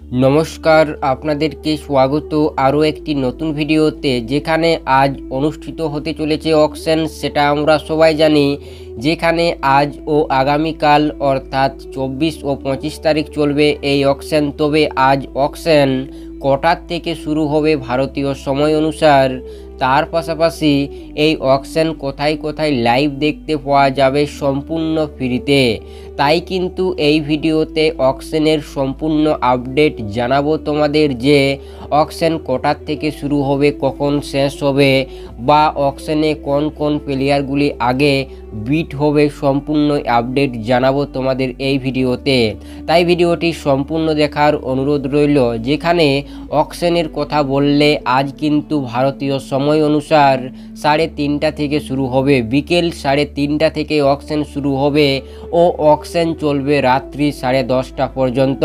নমস্কার, আপনাদেরকে স্বাগত আরও একটি নতুন ভিডিওতে। যেখানে আজ অনুষ্ঠিত হতে চলেছে অকশন, সেটা আমরা সবাই জানি। যেখানে আজ ও আগামীকাল অর্থাৎ 24 ও 25 তারিখ চলবে এই অকশন। তবে আজ অকশন কটার থেকে শুরু হবে ভারতীয় সময় অনুসার, তার পাশাপাশি এই অকশন কোথায় কোথায় লাইভ দেখতে পাওয়া যাবে সম্পূর্ণ ফ্রিতে। তাই কিন্তু এই ভিডিওতে অকশনের সম্পূর্ণ আপডেট জানাবো তোমাদের, যে অকশন কটার থেকে শুরু হবে, কখন শেষ হবে, বা অকশনে কোন কোন প্লেয়ারগুলি আগে বিট হবে, সম্পূর্ণ আপডেট জানাবো তোমাদের এই ভিডিওতে। তাই ভিডিওটি সম্পূর্ণ দেখার অনুরোধ রইল। যেখানে অকশনের কথা বললে আজ কিন্তু ভারতীয় সময় অনুসার 3:30 থেকে শুরু হবে, বিকেল 3:30 থেকে অকশন শুরু হবে ও অকশন চলবে রাত্রি 10:30 পর্যন্ত।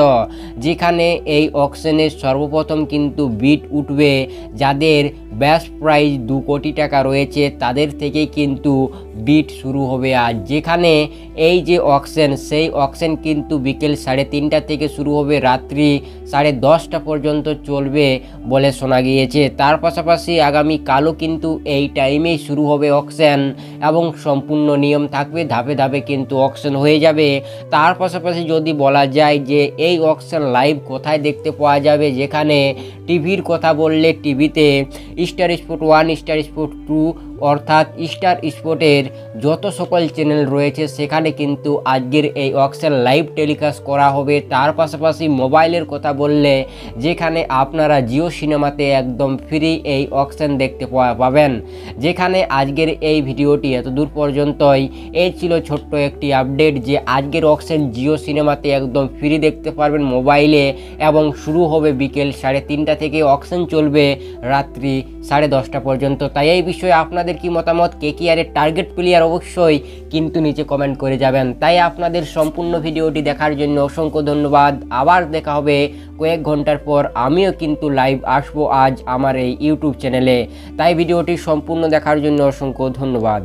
যেখানে এই অকশনে সর্বপ্রথম কিন্তু বিট উঠবে যাদের ব্যাস প্রাইজ 2 কোটি টাকা রয়েছে, তাদের থেকেই কিন্তু বিট শুরু হবে আজ। যেখানে এই যে অকশন, সেই অকশন কিন্তু বিকেল 3:30 থেকে শুরু হবে, রাত্রি 10:30 পর্যন্ত চলবে বলে শোনা গিয়েছে। তার পাশাপাশি আগামীকালও কিন্তু এই টাইমেই শুরু হবে অকশন এবং সম্পূর্ণ নিয়ম থাকবে, ধাপে ধাপে কিন্তু অকশন হয়ে যাবে। তার পাশাপাশি যদি বলা যায় যে এই অকশন লাইভ কোথায় দেখতে পাওয়া যাবে, যেখানে টিভির কথা বললে টিভিতে স্টার স্পোর্ট 1, স্টার স্পোর্ট 2 অর্থাৎ স্টার স্পোর্টের যত সকল চ্যানেল রয়েছে সেখানে কিন্তু আজকের এই অকশন লাইভ টেলিকাস্ট করা হবে। তার পাশাপাশি মোবাইলের কথা বললে যেখানে আপনারা জিও সিনেমাতে একদম ফ্রি এই অকশন দেখতে পাবেন। যেখানে আজকের এই ভিডিওটি এত দূর পর্যন্তই। এই ছিল ছোট্ট একটি আপডেট যে আজকের অকশন জিও সিনেমাতে একদম ফ্রি দেখতে পারবেন মোবাইলে, এবং শুরু হবে বিকেল 3:30 থেকে, অকশন চলবে রাত্রি 10:30 পর্যন্ত। তাই এই বিষয়ে আপনাদের কি মতামত, কেকেআরের টার্গেট প্লেয়ার অবশ্যই কিন্তু নিচে কমেন্ট করে যাবেন। তাই আপনাদের সম্পূর্ণ ভিডিওটি দেখার জন্য অসংখ্য ধন্যবাদ। আবার দেখা হবে কয়েক ঘন্টার পর। আমিও কিন্তু লাইভ আসবো আজ আমার এই ইউটিউব চ্যানেলে। তাই ভিডিওটি সম্পূর্ণ দেখার জন্য অসংখ্য ধন্যবাদ।